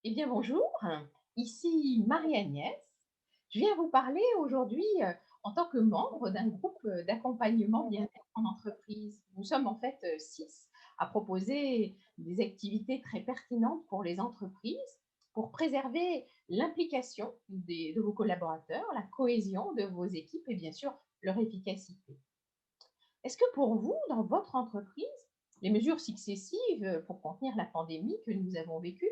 Eh bien, bonjour, ici Marie-Agnès. Je viens vous parler aujourd'hui en tant que membre d'un groupe d'accompagnement bien-être en entreprise. Nous sommes en fait 6 à proposer des activités très pertinentes pour les entreprises pour préserver l'implication de vos collaborateurs, la cohésion de vos équipes et bien sûr leur efficacité. Est-ce que pour vous, dans votre entreprise, les mesures successives pour contenir la pandémie que nous avons vécue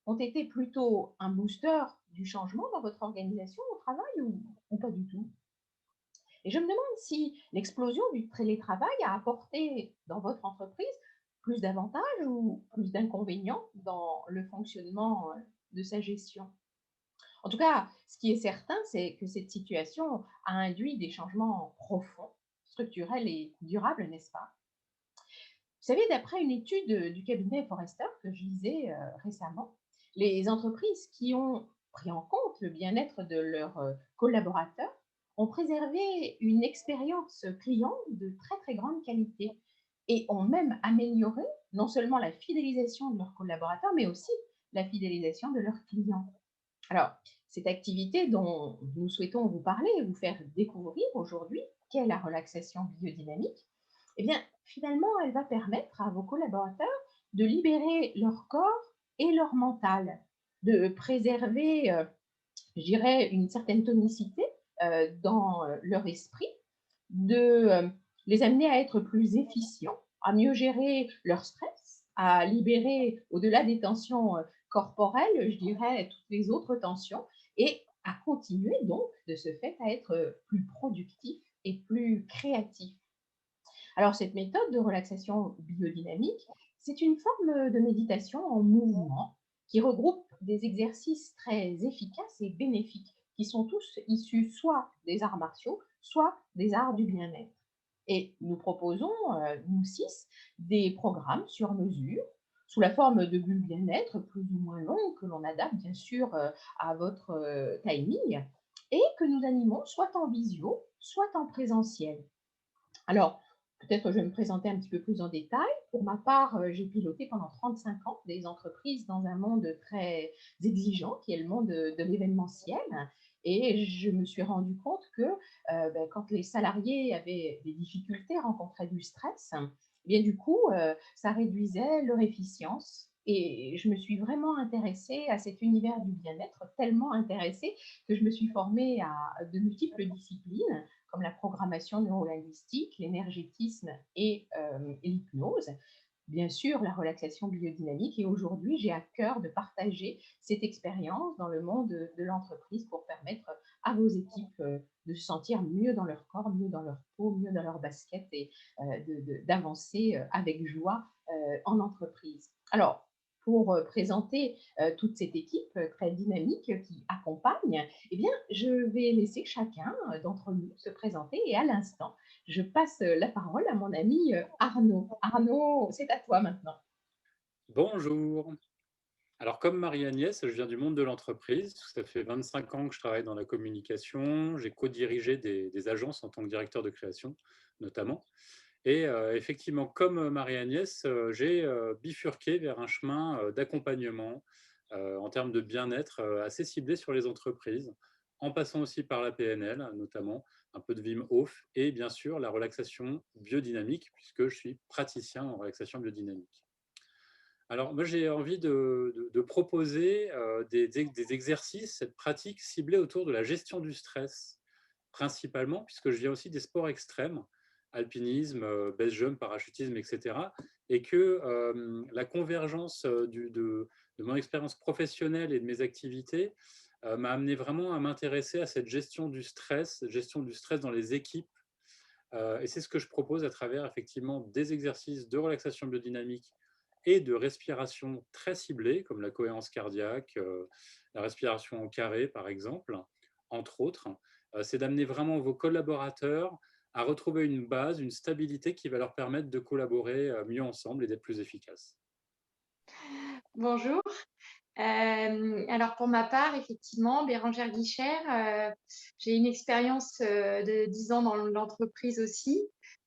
ont été plutôt un booster du changement dans votre organisation au travail ou pas du tout? Et je me demande si l'explosion du télétravail a apporté dans votre entreprise plus d'avantages ou plus d'inconvénients dans le fonctionnement de sa gestion. En tout cas, ce qui est certain, c'est que cette situation a induit des changements profonds, structurels et durables, n'est-ce pas? Vous savez, d'après une étude du cabinet Forrester que je lisais récemment, les entreprises qui ont pris en compte le bien-être de leurs collaborateurs ont préservé une expérience client de très très grande qualité et ont même amélioré non seulement la fidélisation de leurs collaborateurs, mais aussi la fidélisation de leurs clients. Alors, cette activité dont nous souhaitons vous parler et vous faire découvrir aujourd'hui, qu'est la relaxation biodynamique, eh bien, finalement, elle va permettre à vos collaborateurs de libérer leur corps et leur mental, de préserver, je dirais, une certaine tonicité dans leur esprit, de les amener à être plus efficients, à mieux gérer leur stress, à libérer, au-delà des tensions corporelles, je dirais, toutes les autres tensions, et à continuer donc de ce fait à être plus productif et plus créatif. Alors, cette méthode de relaxation biodynamique, c'est une forme de méditation en mouvement qui regroupe des exercices très efficaces et bénéfiques qui sont tous issus soit des arts martiaux, soit des arts du bien-être. Et nous proposons, nous 6, des programmes sur mesure sous la forme de bulles bien-être plus ou moins longues que l'on adapte bien sûr à votre timing et que nous animons soit en visio, soit en présentiel. Alors, peut-être que je vais me présenter un petit peu plus en détail. Pour ma part, j'ai piloté pendant 35 ans des entreprises dans un monde très exigeant qui est le monde de l'événementiel et je me suis rendu compte que, quand les salariés avaient des difficultés, rencontraient du stress, eh bien du coup, ça réduisait leur efficience et je me suis vraiment intéressée à cet univers du bien-être, tellement intéressée que je me suis formée à de multiples disciplines comme la programmation neurolinguistique, l'énergétisme et l'hypnose. Bien sûr, la relaxation biodynamique et aujourd'hui, j'ai à cœur de partager cette expérience dans le monde de l'entreprise pour permettre à vos équipes de se sentir mieux dans leur corps, mieux dans leur peau, mieux dans leur basket et d'avancer avec joie en entreprise. Alors, pour présenter toute cette équipe très dynamique qui accompagne, eh bien, je vais laisser chacun d'entre nous se présenter et à l'instant, je passe la parole à mon ami Arnaud. Arnaud, c'est à toi maintenant. Bonjour. Alors comme Marie-Agnès, je viens du monde de l'entreprise. Ça fait 25 ans que je travaille dans la communication. J'ai co-dirigé des agences en tant que directeur de création, notamment. Et effectivement, comme Marie-Agnès, j'ai bifurqué vers un chemin d'accompagnement en termes de bien-être assez ciblé sur les entreprises, en passant aussi par la PNL, notamment un peu de Wim Hof, et bien sûr la relaxation biodynamique, puisque je suis praticien en relaxation biodynamique. Alors, moi, j'ai envie de proposer des exercices, cette pratique ciblée autour de la gestion du stress, principalement, puisque je viens aussi des sports extrêmes, alpinisme, base jump, parachutisme, etc. Et que la convergence de mon expérience professionnelle et de mes activités m'a amené vraiment à m'intéresser à cette gestion du stress dans les équipes. Et c'est ce que je propose à travers effectivement des exercices de relaxation biodynamique et de respiration très ciblée, comme la cohérence cardiaque, la respiration en carré, par exemple, entre autres. C'est d'amener vraiment vos collaborateurs à retrouver une base, une stabilité qui va leur permettre de collaborer mieux ensemble et d'être plus efficaces. Bonjour. Alors pour ma part, effectivement, Bérangère Guichard, j'ai une expérience de 10 ans dans l'entreprise aussi,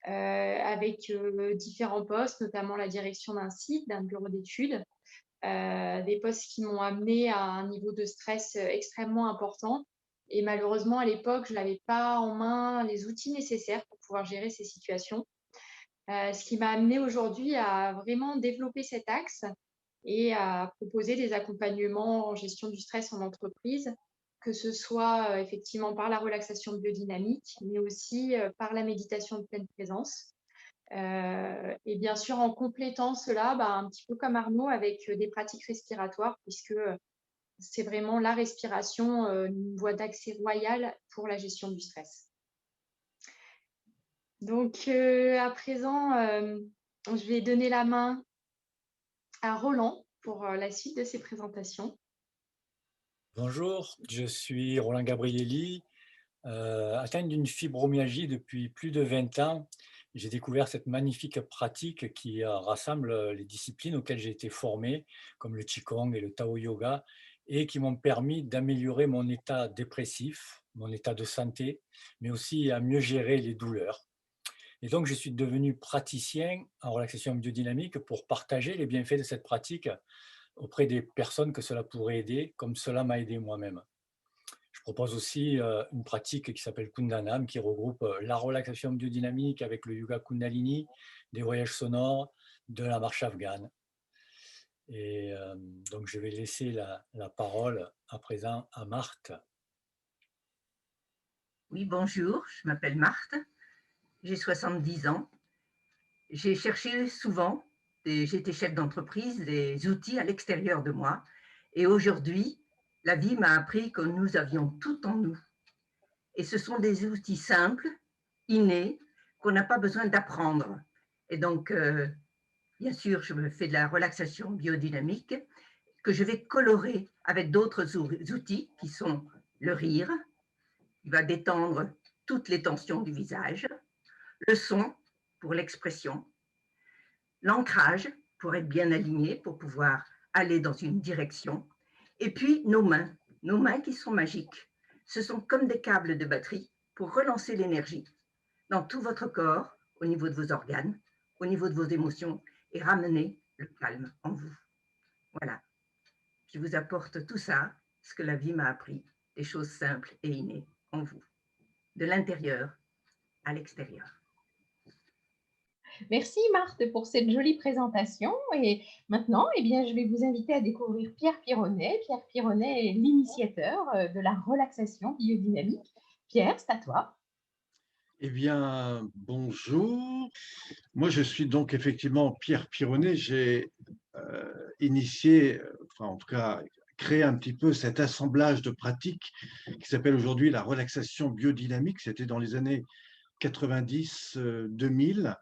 avec différents postes, notamment la direction d'un site, d'un bureau d'études. des postes qui m'ont amené à un niveau de stress extrêmement important. Et malheureusement, à l'époque, je n'avais pas en main les outils nécessaires pour pouvoir gérer ces situations. Ce qui m'a amené aujourd'hui à vraiment développer cet axe et à proposer des accompagnements en gestion du stress en entreprise, que ce soit effectivement par la relaxation biodynamique, mais aussi par la méditation de pleine présence. Et bien sûr, en complétant cela, un petit peu comme Arnaud, avec des pratiques respiratoires, puisque c'est vraiment la respiration, une voie d'accès royale pour la gestion du stress. Donc, à présent, je vais donner la main à Roland pour la suite de ses présentations. Bonjour, je suis Roland Gabrielli, atteint d'une fibromyalgie depuis plus de 20 ans. J'ai découvert cette magnifique pratique qui rassemble les disciplines auxquelles j'ai été formé, comme le Qigong et le Tao Yoga, et qui m'ont permis d'améliorer mon état dépressif, mon état de santé, mais aussi à mieux gérer les douleurs. Et donc, je suis devenu praticien en relaxation biodynamique pour partager les bienfaits de cette pratique auprès des personnes que cela pourrait aider, comme cela m'a aidé moi-même. Je propose aussi une pratique qui s'appelle Kundanam, qui regroupe la relaxation biodynamique avec le yoga Kundalini, des voyages sonores, de la marche afghane. Et donc, je vais laisser la parole à présent à Marthe. Oui, bonjour, je m'appelle Marthe, j'ai 70 ans. J'ai cherché souvent, j'étais chef d'entreprise, des outils à l'extérieur de moi. Et aujourd'hui, la vie m'a appris que nous avions tout en nous. Et ce sont des outils simples, innés, qu'on n'a pas besoin d'apprendre. Et donc, bien sûr, je me fais de la relaxation biodynamique que je vais colorer avec d'autres outils qui sont le rire, qui va détendre toutes les tensions du visage, le son pour l'expression, l'ancrage pour être bien aligné, pour pouvoir aller dans une direction, et puis nos mains qui sont magiques. Ce sont comme des câbles de batterie pour relancer l'énergie dans tout votre corps, au niveau de vos organes, au niveau de vos émotions, et ramener le calme en vous. Voilà. Je vous apporte tout ça, ce que la vie m'a appris, des choses simples et innées en vous, de l'intérieur à l'extérieur. Merci Marthe pour cette jolie présentation. Et maintenant, je vais vous inviter à découvrir Pierre Pironnet. Pierre Pironnet est l'initiateur de la relaxation biodynamique. Pierre, c'est à toi. Eh bien, bonjour. Moi, je suis donc effectivement Pierre Pironnet. J'ai initié, enfin en tout cas, créé un petit peu cet assemblage de pratiques qui s'appelle aujourd'hui la relaxation biodynamique. C'était dans les années 90-2000.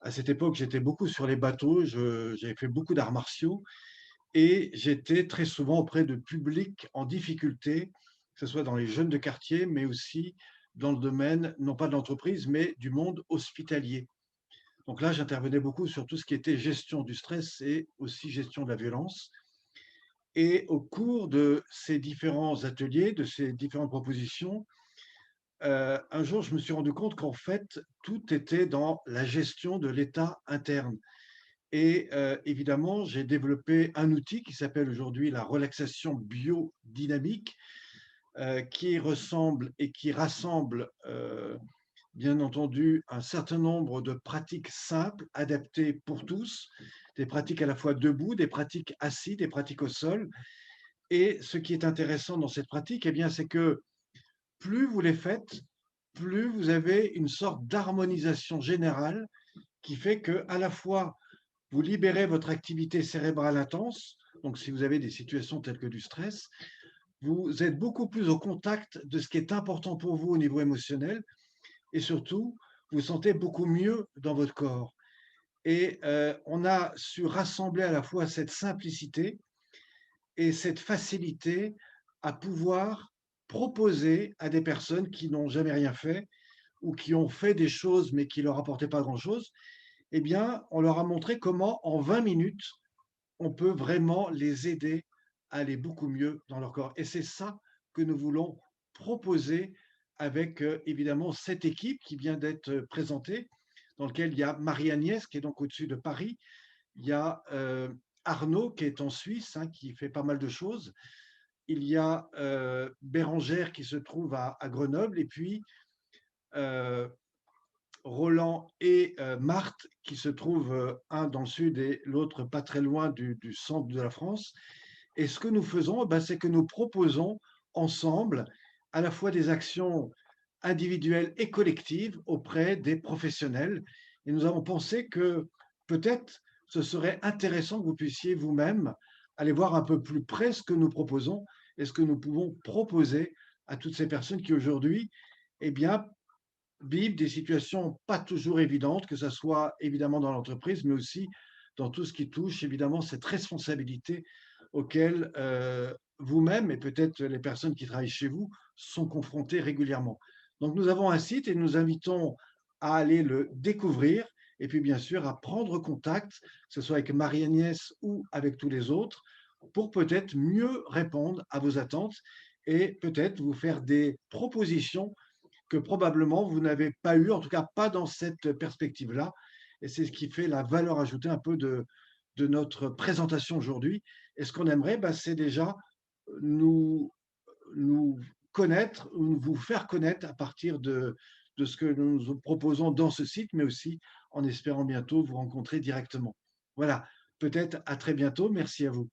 À cette époque, j'étais beaucoup sur les bateaux, j'avais fait beaucoup d'arts martiaux et j'étais très souvent auprès de publics en difficulté, que ce soit dans les jeunes de quartier, mais aussi dans le domaine, non pas de l'entreprise, mais du monde hospitalier. Donc là, j'intervenais beaucoup sur tout ce qui était gestion du stress et aussi gestion de la violence. Et au cours de ces différents ateliers, de ces différentes propositions, un jour, je me suis rendu compte qu'en fait, tout était dans la gestion de l'état interne. Et évidemment, j'ai développé un outil qui s'appelle aujourd'hui la relaxation biodynamique, qui ressemble et qui rassemble, bien entendu, un certain nombre de pratiques simples, adaptées pour tous, des pratiques à la fois debout, des pratiques assis, des pratiques au sol. Et ce qui est intéressant dans cette pratique, eh bien, c'est que plus vous les faites, plus vous avez une sorte d'harmonisation générale qui fait que, à la fois, vous libérez votre activité cérébrale intense, donc si vous avez des situations telles que du stress, vous êtes beaucoup plus au contact de ce qui est important pour vous au niveau émotionnel et surtout, vous vous sentez beaucoup mieux dans votre corps. Et on a su rassembler à la fois cette simplicité et cette facilité à pouvoir proposer à des personnes qui n'ont jamais rien fait ou qui ont fait des choses mais qui ne leur apportaient pas grand-chose, eh bien, on leur a montré comment, en 20 minutes, on peut vraiment les aider à aller beaucoup mieux dans leur corps. Et c'est ça que nous voulons proposer avec, évidemment, cette équipe qui vient d'être présentée, dans laquelle il y a Marie-Agnès, qui est donc au-dessus de Paris, il y a Arnaud qui est en Suisse, hein, qui fait pas mal de choses. Il y a Bérangère qui se trouve à Grenoble, et puis Roland et Marthe qui se trouvent un dans le sud et l'autre pas très loin du centre de la France. Et ce que nous faisons, ben, c'est que nous proposons ensemble à la fois des actions individuelles et collectives auprès des professionnels. Et nous avons pensé que peut-être ce serait intéressant que vous puissiez vous-même aller voir un peu plus près ce que nous proposons et ce que nous pouvons proposer à toutes ces personnes qui aujourd'hui, eh bien, vivent des situations pas toujours évidentes, que ce soit évidemment dans l'entreprise, mais aussi dans tout ce qui touche évidemment cette responsabilité auxquelles vous-même et peut-être les personnes qui travaillent chez vous sont confrontées régulièrement. Donc nous avons un site et nous invitons à aller le découvrir et puis bien sûr à prendre contact, que ce soit avec Marie-Agnès ou avec tous les autres, pour peut-être mieux répondre à vos attentes et peut-être vous faire des propositions que probablement vous n'avez pas eu, en tout cas pas dans cette perspective-là. Et c'est ce qui fait la valeur ajoutée un peu de notre présentation aujourd'hui. Et ce qu'on aimerait, bah, c'est déjà nous, nous connaître, ou vous faire connaître à partir de ce que nous proposons dans ce site, mais aussi en espérant bientôt vous rencontrer directement. Voilà, peut-être à très bientôt. Merci à vous.